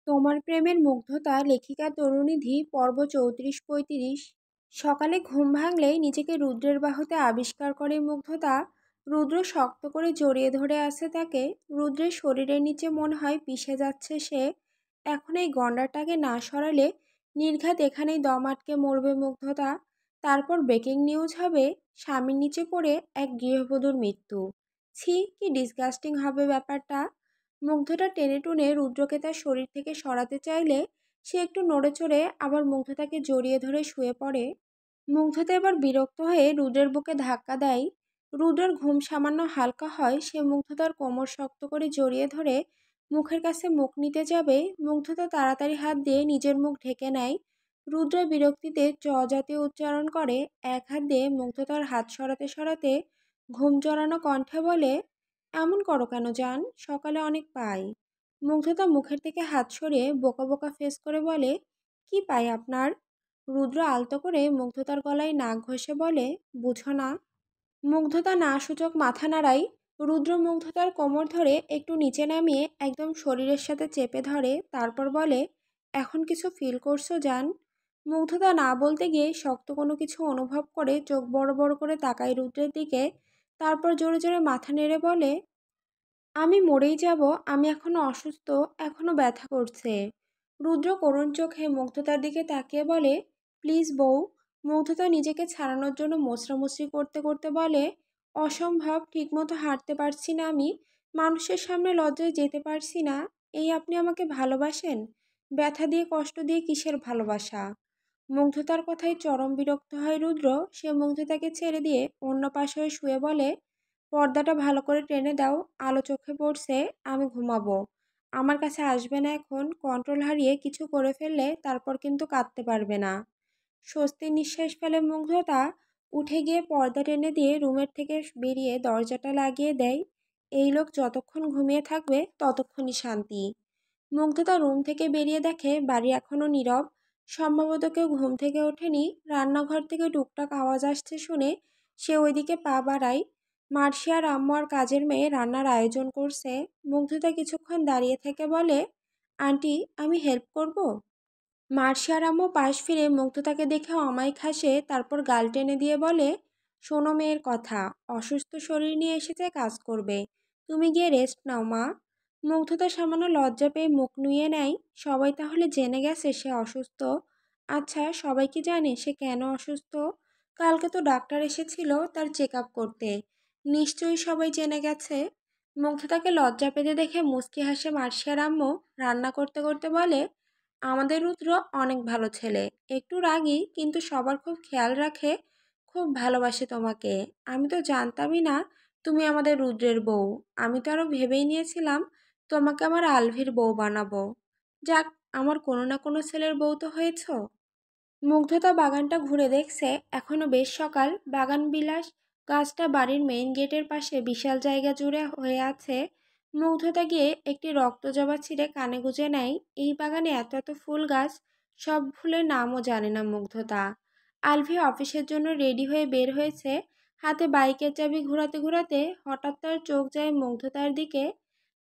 তোমার প্রেমের মুগ্ধতা লেখিকা তরুনিধি পর্ব ৩৪-৩৫। সকালে ঘুম ভাঙলেই নিজেকে রুদ্রের বাহুতে আবিষ্কার করে মুগ্ধতা। রুদ্র শক্ত করে জড়িয়ে ধরে আছে তাকে। রুদ্রের শরীরের নিচে মনে হয় পিষে যাচ্ছে সে। এখন এই গন্ডারটাকে না সরালে নির্ঘাত এখানেই দম আটকে মরবে মুগ্ধতা। তারপর ব্রেকিং নিউজ হবে, স্বামীর নিচে পড়ে এক গৃহবধূর মৃত্যু। ছি, কি ডিসগাস্টিং হবে ব্যাপারটা। মুগ্ধটা টেনে টুনে রুদ্রকে তার শরীর থেকে সরাতে চাইলে সে একটু নড়ে চড়ে আবার মুগ্ধতাকে জড়িয়ে ধরে শুয়ে পড়ে। মুগ্ধতা এবার বিরক্ত হয়ে রুদ্রের বুকে ধাক্কা দেয়। রুদ্রের ঘুম সামান্য হালকা হয়, সে মুগ্ধতার কোমর শক্ত করে জড়িয়ে ধরে মুখের কাছে মুখ নিতে যাবে। মুগ্ধতা তাড়াতাড়ি হাত দিয়ে নিজের মুখ ঢেকে নেয়। রুদ্র বিরক্তিতে চ জাতীয় উচ্চারণ করে। এক হাত দিয়ে মুগ্ধতার হাত সরাতে সরাতে ঘুম জড়ানো কণ্ঠে বলে, এমন করো কেন জান, সকালে অনেক পাই। মুগ্ধতা মুখের থেকে হাত সরিয়ে বোকা বোকা ফেস করে বলে, কি পাই আপনার। রুদ্র আলতো করে মুগ্ধতার গলায় নাক ঘষে বলে, বুঝো না। মুগ্ধতা না সূচক মাথা নাড়াই। রুদ্র মুগ্ধতার কোমর ধরে একটু নিচে নামিয়ে একদম শরীরের সাথে চেপে ধরে, তারপর বলে, এখন কিছু ফিল করছো জান। মুগ্ধতা না বলতে গিয়ে শক্ত কোনো কিছু অনুভব করে চোখ বড় বড় করে তাকায় রুদ্রের দিকে। তারপর জোরে জোরে মাথা নেড়ে বলে, আমি মরেই যাব, আমি এখনো অসুস্থ, এখনো ব্যথা করছে। রুদ্র করুণ চোখে মুগ্ধতার দিকে তাকিয়ে বলে, প্লিজ বউ। মুগ্ধতা নিজেকে ছাড়ানোর জন্য মোছড়ামুছড়ি করতে করতে বলে, অসম্ভব, ঠিকমতো হাঁটতে পারছি না আমি, মানুষের সামনে লজ্জায় যেতে পারছি না। এই আপনি আমাকে ভালোবাসেন? ব্যথা দিয়ে কষ্ট দিয়ে কিসের ভালোবাসা। মুগ্ধতার কথায় চরম বিরক্ত হয় রুদ্র। সে মুগ্ধতাকে ছেড়ে দিয়ে অন্য পাশে হয়ে শুয়ে বলে, পর্দাটা ভালো করে টেনে দাও, আলো চোখে পড়ছে, আমি ঘুমাবো। আমার কাছে আসবে না এখন, কন্ট্রোল হারিয়ে কিছু করে ফেললে তারপর কিন্তু কাঁদতে পারবে না। স্বস্তির নিঃশ্বাস ফেলে মুগ্ধতা। উঠে গিয়ে পর্দা টেনে দিয়ে রুমের থেকে বেরিয়ে দরজাটা লাগিয়ে দেয়। এই লোক যতক্ষণ ঘুমিয়ে থাকবে ততক্ষণই শান্তি। মুগ্ধতা রুম থেকে বেরিয়ে দেখে বাড়ি এখনো নীরব। সম্ভবত কেউ ঘুম থেকে ওঠেনি। রান্নাঘর থেকে টুকটাক আওয়াজ আসছে শুনে সে ওইদিকে পা বাড়ায়। মার্শিয়া আর আম্মু আর কাজের মেয়ে রান্নার আয়োজন করছে। মুগ্ধতা কিছুক্ষণ দাঁড়িয়ে থেকে বলে, আন্টি, আমি হেল্প করব। মার্শিয়া আর আম্মু পাশ ফিরে মুগ্ধতাকে দেখে অমায়িক হাসে, তারপর গাল টেনে দিয়ে বলে, শোনো মেয়ের কথা, অসুস্থ শরীর নিয়ে এসেছে কাজ করবে, তুমি গিয়ে রেস্ট নাও মা। মুগ্ধতা সামান্য লজ্জা পেয়ে মুখ নুয়ে নেয়। সবাই তাহলে জেনে গেছে সে অসুস্থ? আচ্ছা, সবাই কি জানে সে কেন অসুস্থ? কালকে তো ডাক্তার এসেছিল তার চেক আপ করতে। নিশ্চয়ই সবাই জেনে গেছে। মুগ্ধতাকে লজ্জা পেতে দেখে মুচকি হাসে মার্শিয়ার আম্মু। রান্না করতে করতে বলে, আমাদের রুদ্র অনেক ভালো ছেলে, একটু রাগী কিন্তু সবার খুব খেয়াল রাখে, খুব ভালোবাসে তোমাকে। আমি তো জানতামই না তুমি আমাদের রুদ্রের বউ। আমি তো আরও ভেবেই নিয়েছিলাম তোমাকে আমার আলভির বউ বানাবো। যাক, আমার কোনো না কোনো ছেলের বউ তো হয়েছ। মুগ্ধতা বাগানটা ঘুরে দেখছে, এখনো বেশ সকাল। বাগান বিলাস গাছটা বাড়ির মেইন গেটের পাশে বিশাল জায়গা জুড়ে হয়ে আছে। মুগ্ধতা গিয়ে একটি রক্তজবা ছিঁড়ে কানে গুঁজে নেয়। এই বাগানে এত এত ফুল গাছ, সব ফুলের নামও জানে না মুগ্ধতা। আলভি অফিসের জন্য রেডি হয়ে বের হয়েছে। হাতে বাইকের চাবি ঘোরাতে ঘোরাতে হঠাৎ তার চোখ যায় মুগ্ধতার দিকে।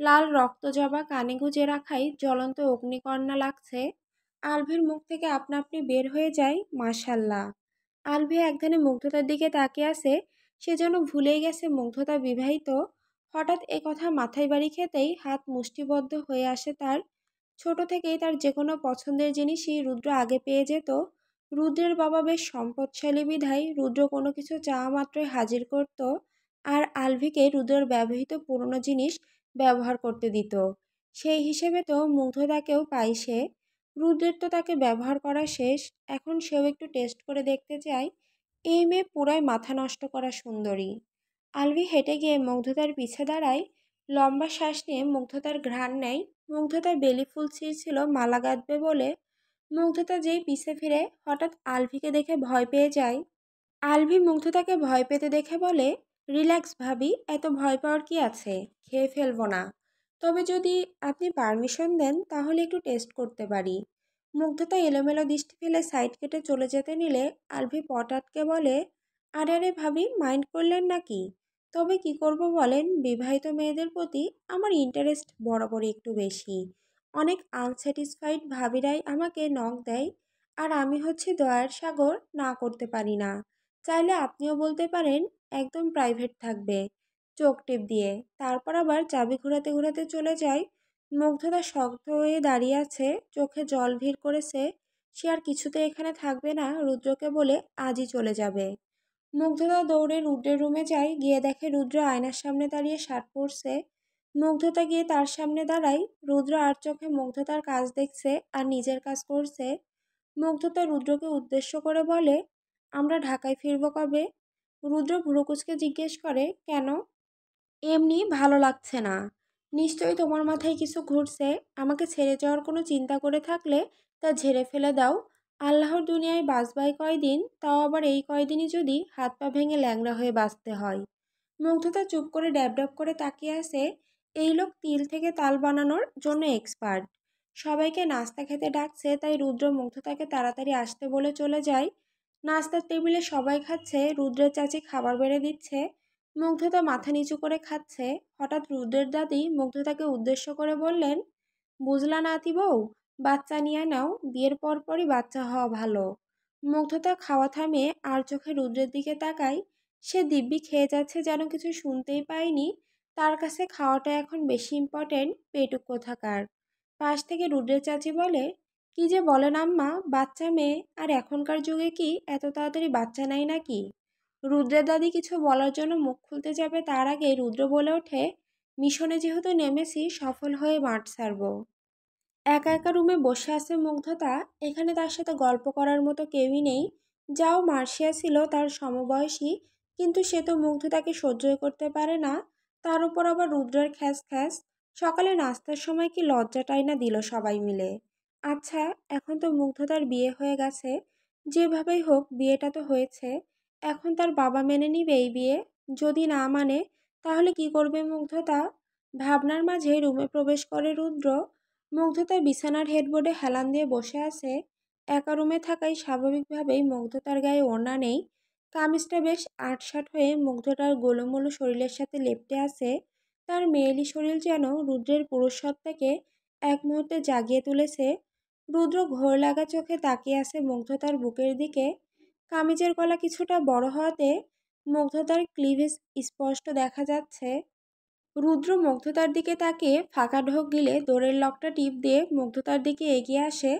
লাল রক্তজবা কানে গুঁজে রাখাই জ্বলন্ত অগ্নিকন্যা লাগছে। আলভির মুখ থেকে আপনা আপনি বের হয়ে যায়, মাশাল্লাহ। আলভি একধানে মুগ্ধতার দিকে তাকিয়ে আছে, সে যেন ভুলেই গেছে মুগ্ধতা বিবাহিত। হঠাৎ এ কথা মাথায় বাড়ি খেতেই হাত মুষ্টিবদ্ধ হয়ে আসে তার। ছোট থেকেই তার যে কোনো পছন্দের জিনিসই রুদ্র আগে পেয়ে যেত। রুদ্রের বাবা বেশ সম্পদশালী বিধায় রুদ্র কোনো কিছু চাওয়া মাত্রই হাজির করত, আর আলভিকে রুদ্রের ব্যবহৃত পুরনো জিনিস ব্যবহার করতে দিত। সেই হিসেবে তো মুগ্ধতাকেও পায় সে। রুদ্রের তো তাকে ব্যবহার করা শেষ, এখন সেও একটু টেস্ট করে দেখতে চায়। এই মেয়ে পুরাই মাথা নষ্ট করা সুন্দরী। আলভি হেঁটে গিয়ে মুগ্ধতার পিছে দাঁড়ায়। লম্বা শ্বাস নিয়ে মুগ্ধতার ঘ্রাণ নেয়। মুগ্ধতার বেলি ফুল ছিঁড়ছিল মালা গাঁথবে বলে। মুগ্ধতা যেই পিছে ফিরে হঠাৎ আলভিকে দেখে ভয় পেয়ে যায়। আলভি মুগ্ধতাকে ভয় পেতে দেখে বলে, রিল্যাক্স ভাবি, এত ভয় পাওয়ার কি আছে, খেয়ে ফেলবো না। তবে যদি আপনি পারমিশন দেন তাহলে একটু টেস্ট করতে পারি। মুগ্ধতা এলোমেলো দৃষ্টি ফেলে সাইড কেটে চলে যেতে নিলে আলভি পট আটকে বলে, আরে আরে ভাবি, মাইন্ড করলেন নাকি? তবে কি করব বলেন, বিবাহিত মেয়েদের প্রতি আমার ইন্টারেস্ট বরাবরই একটু বেশি। অনেক আনস্যাটিসফাইড ভাবিরাই আমাকে নক দেয়, আর আমি হচ্ছে দয়ার সাগর, না করতে পারি না। চাইলে আপনিও বলতে পারেন একদম প্রাইভেট থাকবে, চোখ টিপ দিয়ে। তারপর আবার চাবি ঘোরাতে ঘোরাতে চলে যায়। মুগ্ধতা শক্ত হয়ে দাঁড়িয়ে আছে, চোখে জল ভিড় করেছে। সে আর কিছুতে এখানে থাকবে না, রুদ্রকে বলে আজই চলে যাবে। মুগ্ধতা দৌড়ে রুদ্রের রুমে যায়, গিয়ে দেখে রুদ্র আয়নার সামনে দাঁড়িয়ে শার্ট পরছে। মুগ্ধতা গিয়ে তার সামনে দাঁড়ায়। রুদ্র আর চোখে মুগ্ধতার কাজ দেখছে আর নিজের কাজ করছে। মুগ্ধতা রুদ্রকে উদ্দেশ্য করে বলে, আমরা ঢাকায় ফিরবো কবে? রুদ্র ভ্রুকুচকে জিজ্ঞেস করে, কেন? এমনি ভালো লাগছে না। নিশ্চয়ই তোমার মাথায় কিছু ঘুরছে। আমাকে ছেড়ে যাওয়ার কোনো চিন্তা করে থাকলে তা ঝেড়ে ফেলে দাও। আল্লাহর দুনিয়ায় বাঁচবাই কয়দিন, তাও আবার এই কয়দিনই যদি হাত পা ভেঙে ল্যাংড়া হয়ে বাঁচতে হয়। মুগ্ধতা চুপ করে ড্যাব ড্যাব করে তাকিয়ে আছে। এই লোক তিল থেকে তাল বানানোর জন্য এক্সপার্ট। সবাইকে নাস্তা খেতে ডাকছে, তাই রুদ্র মুগ্ধতাকে তাড়াতাড়ি আসতে বলে চলে যায়। নাস্তার টেবিলে সবাই খাচ্ছে, রুদ্রের চাচি খাবার বেড়ে দিচ্ছে। মুগ্ধতা মাথা নিচু করে খাচ্ছে। হঠাৎ রুদ্রের দাদি মুগ্ধতাকে উদ্দেশ্য করে বললেন, বুঝলা না আতি বউ, বাচ্চা নিয়ে নাও, বিয়ের পর পরই বাচ্চা হওয়া ভালো। মুগ্ধতা খাওয়া থামিয়ে আর চোখে রুদ্রের দিকে তাকায়। সে দিব্যি খেয়ে যাচ্ছে, যেন কিছু শুনতেই পায়নি। তার কাছে খাওয়াটা এখন বেশি ইম্পর্টেন্ট, পেটুক কোথাকার। পাশ থেকে রুদ্রের চাচি বলে, কি যে বলেন আম্মা, বাচ্চা মেয়ে, আর এখনকার যুগে কি এত তাড়াতাড়ি বাচ্চা নাই নাকি? রুদ্রের দাদি কিছু বলার জন্য মুখ খুলতে যাবে, তার আগে রুদ্র বলে ওঠে, মিশনে যেহেতু নেমেছি, সফল হয়ে মাঠ ছাড়ব। একা একা রুমে বসে আছে মুগ্ধতা। এখানে তার সাথে গল্প করার মতো কেউই নেই। যাও মার্শিয়া ছিল তার সমবয়সী, কিন্তু সে তো মুগ্ধতাকে সহ্যই করতে পারে না। তার উপর আবার রুদ্রের খ্যাস খ্যাস। সকালে নাস্তার সময় কি লজ্জাটাই না দিল সবাই মিলে। আচ্ছা, এখন তো মুগ্ধতার বিয়ে হয়ে গেছে। যেভাবেই হোক বিয়েটা তো হয়েছে। এখন তার বাবা মেনে নিবে এই বিয়ে? যদি না মানে, তাহলে কি করবে মুগ্ধতা? ভাবনার মাঝে রুমে প্রবেশ করে রুদ্র। মুগ্ধতা বিছানার হেডবোর্ডে হেলান দিয়ে বসে আছে। একা রুমে থাকায় স্বাভাবিকভাবেই মুগ্ধতার গায়ে ওড়না নেই। কামিজটা বেশ আঁটসাঁট হয়ে মুগ্ধতার গোলুমোলু শরীরের সাথে লেপ্টে আছে। তার মেয়েলি শরীর যেন রুদ্রের পুরুষসত্তাকে এক মুহূর্তে জাগিয়ে তুলেছে। রুদ্র ঘোর লাগা চোখে তাকিয়ে আছে মুগ্ধতার বুকের দিকে। কামিজের গলা কিছুটা বড় হওয়াতে মুগ্ধতার ক্লিভেজ স্পষ্ট দেখা যাচ্ছে। রুদ্র মুগ্ধতার দিকে তাকিয়ে ফাঁকা ঢোক গিলে দোরের লকটা টিপ দিয়ে মুগ্ধতার দিকে এগিয়ে আসে।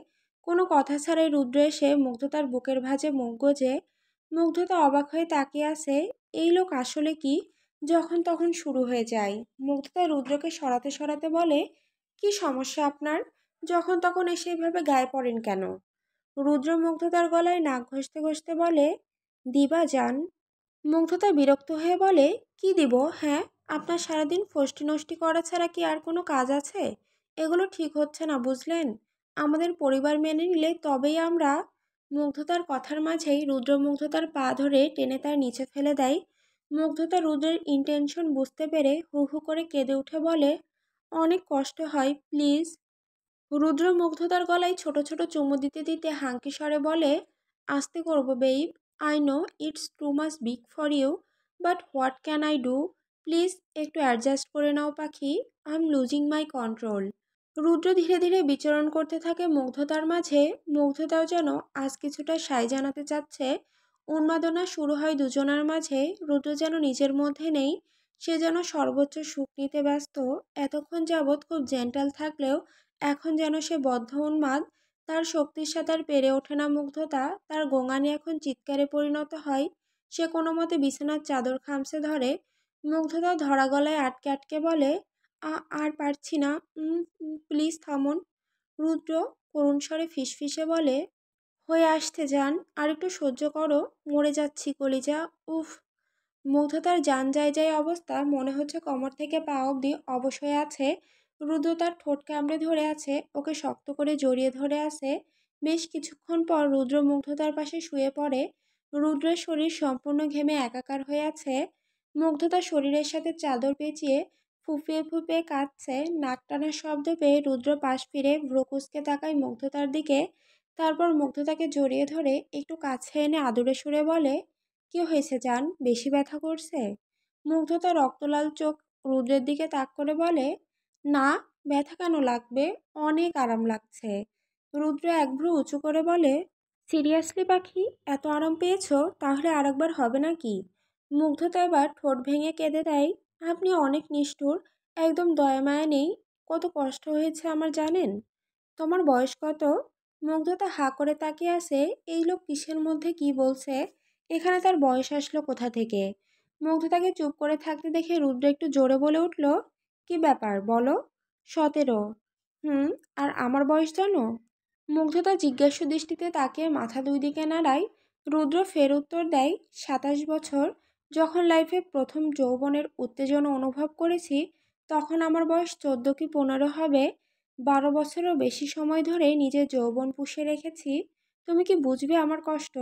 কোনো কথা ছাড়াই রুদ্র এসে মুগ্ধতার বুকের ভাঁজে মুখ গোজে। মুগ্ধতা অবাক হয়ে তাকিয়ে আছে। এই লোক আসলে কি? যখন তখন শুরু হয়ে যায়। মুগ্ধতা রুদ্রকে সরাতে সরাতে বলে, কি সমস্যা আপনার? যখন তখন এসে এভাবে গায়ে পড়েন কেন? রুদ্র মুগ্ধতার গলায় নাক ঘষতে ঘষতে বলে, দিবা যান। মুগ্ধতা বিরক্ত হয়ে বলে, কি দিব? হ্যাঁ, আপনার সারাদিন ফষ্টি নষ্টি করা ছাড়া কি আর কোনো কাজ আছে? এগুলো ঠিক হচ্ছে না, বুঝলেন? আমাদের পরিবার মেনে নিলে তবেই আমরা। মুগ্ধতার কথার মাঝেই রুদ্র মুগ্ধতার পা ধরে টেনে তার নিচে ফেলে দেয়। মুগ্ধতা রুদ্রের ইন্টেনশন বুঝতে পেরে হু হু করে কেঁদে উঠে বলে, অনেক কষ্ট হয়, প্লিজ। রুদ্র মুগ্ধতার গলায় ছোট ছোট চুমু দিতে দিতে হাঙ্কি স্বরে বলে, আস্তে করবো babe. I know it's too much big for you, but what can I do? Please একটু অ্যাডজাস্ট করে নাও পাখি। I am losing my control. Rudra ধীরে ধীরে বিচরণ করতে থাকে মুগ্ধতার মাঝে। মুগ্ধতাও যেন আজ কিছুটা সায় জানাতে চাচ্ছে। উন্মাদনা শুরু হয় দুজনার মাঝে। রুদ্র যেন নিজের মধ্যে নেই। সে যেন সর্বোচ্চ সুখ নিতে ব্যস্ত। এতক্ষণ যাবৎ খুব জেন্টাল থাকলেও এখন যেন সে বদ্ধ উন্মাদ। তার শক্তির সাথে আর পেরে ওঠে না মুগ্ধতা। তার গোঙানি এখন চিৎকারে পরিণত হয়। সে কোনো মতে বিছানার চাদর খামচে ধরে। মুগ্ধতা ধরা গলায় আটকে আটকে বলে, আর পারছি না, প্লিজ থামুন। রুদ্র করুণ স্বরে ফিসফিসে বলে, হয়ে আসতে যান, আর একটু সহ্য করো, মরে যাচ্ছি কলিজা, উফ। মুগ্ধতার যান যায় যায় অবস্থা, মনে হচ্ছে কোমর থেকে পা অবধি অবশ হয়ে আছে। রুদ্র তার ঠোঁট কামড়ে ধরে আছে, ওকে শক্ত করে জড়িয়ে ধরে আছে। বেশ কিছুক্ষণ পর রুদ্র মুগ্ধতার পাশে শুয়ে পড়ে। রুদ্রের শরীর সম্পূর্ণ ঘেমে একাকার হয়ে আছে। মুগ্ধতার শরীরের সাথে চাদর পেঁচিয়ে ফুঁপিয়ে ফুঁপিয়ে কাঁদছে। নাক টানার শব্দ পেয়ে রুদ্র পাশ ফিরে ভ্রুকুচকে তাকায় মুগ্ধতার দিকে। তারপর মুগ্ধতাকে জড়িয়ে ধরে একটু কাছে এনে আদুরে সুরে বলে, কি হয়েছে জান, বেশি ব্যথা করছে? মুগ্ধতা রক্তলাল চোখ রুদ্রের দিকে তাক করে বলে, না, ব্যথা কেন লাগবে? অনেক আরাম লাগছে। রুদ্র এক ভ্রু উঁচু করে বলে, সিরিয়াসলি পাখি, এত আরাম পেয়েছো? তাহলে আরেকবার হবে নাকি? মুগ্ধতা এবার ঠোঁট ভেঙে কেঁদে দেয়, আপনি অনেক নিষ্ঠুর, একদম দয়া মায়া নেই। কত কষ্ট হয়েছে আমার জানেন? তোমার বয়স কত? মুগ্ধতা হাঁ করে তাকিয়ে আছে, এই লোক কিসের মধ্যে কি বলছে, এখানে তার বয়স আসলো কোথা থেকে? মুগ্ধতাকে চুপ করে থাকতে দেখে রুদ্র একটু জোরে বলে উঠল, কি ব্যাপার বলো। 17। হুম। আর আমার বয়স জানো? মুগ্ধতা জিজ্ঞাসু দৃষ্টিতে তাকিয়ে মাথা দুই দিকে নাড়ায়। রুদ্র ফের উত্তর দেয়, 27 বছর। যখন লাইফে প্রথম যৌবনের উত্তেজনা অনুভব করেছি তখন আমার বয়স 14 কি 15 হবে। 12 বছরেরও বেশি সময় ধরে নিজের যৌবন পুষে রেখেছি। তুমি কি বুঝবে আমার কষ্ট?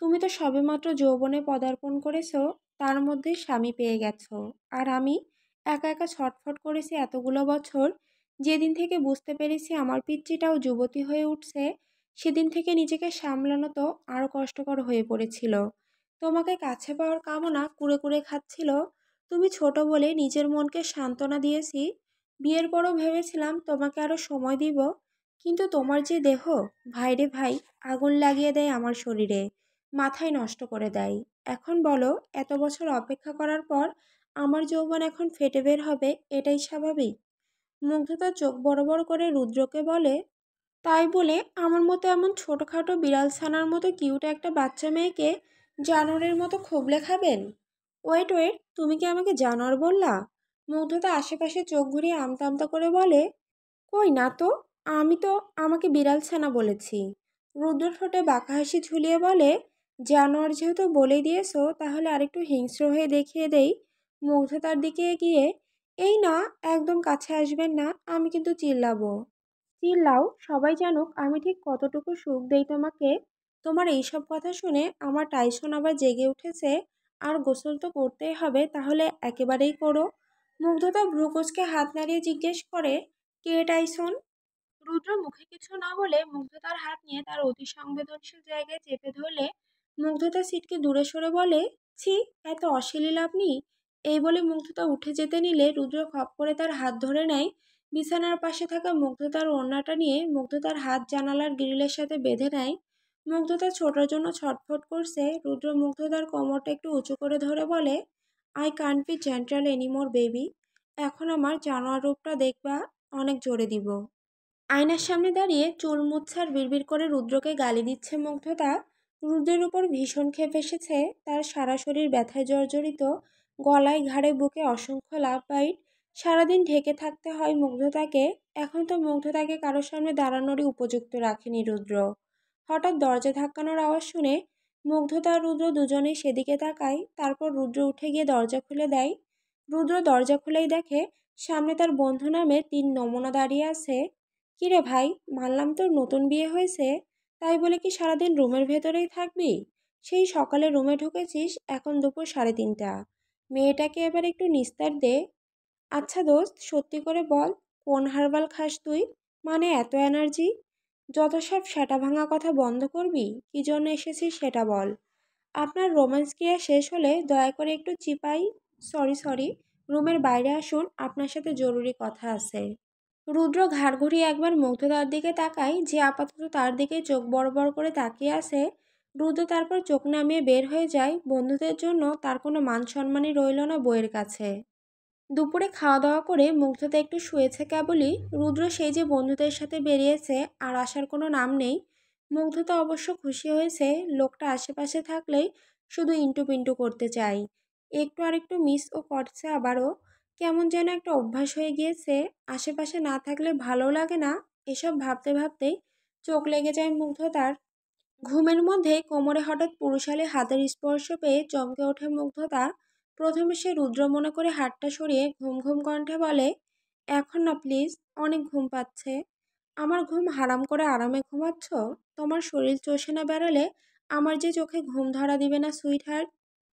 তুমি তো সবেমাত্র যৌবনে পদার্পণ করেছো, তার মধ্যে স্বামী পেয়ে গেছো। আর আমি একা একা ছটফট করেছি এতগুলো বছর। যেদিন থেকে বুঝতে পেরেছি আমার পিচ্চিটাও যুবতী হয়ে উঠছে, সেদিন থেকে নিজেকে সামলানো তো আরও কষ্টকর হয়ে পড়েছিল। তোমাকে কাছে পাওয়ার কামনা কুরে কুরে খাচ্ছিল। তুমি ছোট বলে নিজের মনকে সান্ত্বনা দিয়েছি। বিয়ের পরও ভেবেছিলাম তোমাকে আরও সময় দিব, কিন্তু তোমার যে দেহ, ভাইরে ভাই, আগুন লাগিয়ে দেয় আমার শরীরে, মাথায় নষ্ট করে দেয়। এখন বলো, এত বছর অপেক্ষা করার পর আমার যৌবন এখন ফেটে বের হবে, এটাই স্বাভাবিক? মুগ্ধতা চোখ বড় বড় করে রুদ্রকে বলে, তাই বলে আমার মতো এমন ছোটোখাটো বিড়াল ছানার মতো কিউট একটা বাচ্চা মেয়েকে জানোয়ারের মতো খুবলে খাবেন? ওয়েট ওয়েট, তুমি কি আমাকে জানোয়ার বললা? মুগ্ধতা আশেপাশে চোখ ঘুরিয়ে আমতা আমতা করে বলে, কই না তো, আমি তো আমাকে বিড়াল ছানা বলেছি। রুদ্র ঠোঁটে বাঁকা হাসি ঝুলিয়ে বলে, জানোয়ার যেহেতু বলে দিয়েছো তাহলে আরেকটু হিংস্র হয়ে দেখিয়ে দেই। মুগ্ধতার দিকে এগিয়ে, এই না, একদম কাছে আসবেন না, আমি কিন্তু চিল্লাবো। চিল্লাও, সবাই জানুক আমি ঠিক কতটুকু সুখ দেই তোমাকে। তোমার এইসব কথা শুনে আমার টাইসন আবার জেগে উঠেছে। আর গোসল তো করতেই হবে, তাহলে একেবারেই করো। মুগ্ধতা ভ্রুকুচকে হাত নাড়িয়ে জিজ্ঞেস করে, কে টাইসন? রুদ্র মুখে কিছু না বলে মুগ্ধতার হাত নিয়ে তার অতি সংবেদনশীল জায়গায় চেপে ধরলে মুগ্ধতা সিটকে দূরে সরে বলে, ছি, এত অশ্লীল আপনি। এই বলে মুগ্ধতা উঠে যেতে নিলে রুদ্র খপ করে তার হাত ধরে নেয়। বিছানার পাশে থাকা মুগ্ধতার ওড়নাটা নিয়ে মুগ্ধতার হাত জানালার গ্রিলের সাথে বেঁধে নেয়। মুগ্ধতা ছোটার জন্য ছটফট করছে। রুদ্র মুগ্ধতার কোমরটা একটু উঁচু করে ধরে বলে, I can't be gentle anymore baby. এখন আমার জানোয়ার রূপটা দেখবা, অনেক জোরে দিব। আয়নার সামনে দাঁড়িয়ে চুল মুছছে আর বিড়বিড় করে রুদ্রকে গালি দিচ্ছে মুগ্ধতা। রুদ্রের উপর ভীষণ ক্ষেপ এসেছে। তার সারা শরীর ব্যথায় জর্জরিত, গলায় ঘাড়ে বুকে অসংখ্য লাভ বাইট। সারাদিন ঢেকে থাকতে হয় মুগ্ধতাকে। এখন তো মুগ্ধতাকে কারোর সামনে দাঁড়ানোরই উপযুক্ত রাখেনি রুদ্র। হঠাৎ দরজা ধাক্কানোর আওয়াজ শুনে মুগ্ধতা আর রুদ্র দুজনেই সেদিকে তাকায়। তারপর রুদ্র উঠে গিয়ে দরজা খুলে দেয়। রুদ্র দরজা খুলেই দেখে সামনে তার বন্ধু নামে 3 নমুনা দাঁড়িয়ে আছে। কিরে ভাই, মানলাম তোর নতুন বিয়ে হয়েছে, তাই বলে কি সারাদিন রুমের ভেতরেই থাকবি? সেই সকালে রুমে ঢুকেছিস, এখন দুপুর 3:30। মেয়েটাকে এবার একটু নিস্তার দে। আচ্ছা দোস্ত, সত্যি করে বল, কোন হারবাল খাস তুই? মানে এত এনার্জি? যত সব সেটা ভাঙা কথা বন্ধ করবি, কি জন্য এসেছিস সেটা বল। আপনার রোম্যান্স ক্রিয়া শেষ হলে দয়া করে একটু চিপাই, সরি সরি, রুমের বাইরে আসুন, আপনার সাথে জরুরি কথা আছে। রুদ্র ঘাড় ঘুরিয়ে একবার মুগ্ধতার দিকে তাকায়, যে আপাতত তার দিকে চোখ বড় বড় করে তাকিয়ে আছে। রুদ্র তারপর চোখ নামিয়ে বের হয়ে যায়। বন্ধুদের জন্য তার কোনো মান সম্মানই রইল না বইয়ের কাছে। দুপুরে খাওয়া দাওয়া করে মুগ্ধতা একটু শুয়েছে কেবলই। রুদ্র সেই যে বন্ধুদের সাথে বেরিয়েছে, আর আসার কোনো নাম নেই। মুগ্ধতা অবশ্য খুশি হয়েছে, লোকটা আশেপাশে থাকলেই শুধু ইন্টু পিন্টু করতে চাই। একটু আর একটু মিসও করছে আবারও। কেমন যেন একটা অভ্যাস হয়ে গিয়েছে, আশেপাশে না থাকলে ভালো লাগে না। এসব ভাবতে ভাবতেই চোখ লেগে যায় মুগ্ধতার। ঘুমের মধ্যে কোমরে হঠাৎ পুরুষালী হাতের স্পর্শ পেয়ে চমকে ওঠে মুগ্ধতা। প্রথমে সে রুদ্র মনে করে হাতটা সরিয়ে ঘুম ঘুম কণ্ঠে বলে, এখন না প্লিজ, অনেক ঘুম পাচ্ছে। আমার ঘুম হারাম করে আরামে ঘুমাচ্ছ? তোমার শরীর চষে না বেড়ালে আমার যে চোখে ঘুম ধরা দিবে না সুইট হার্ট।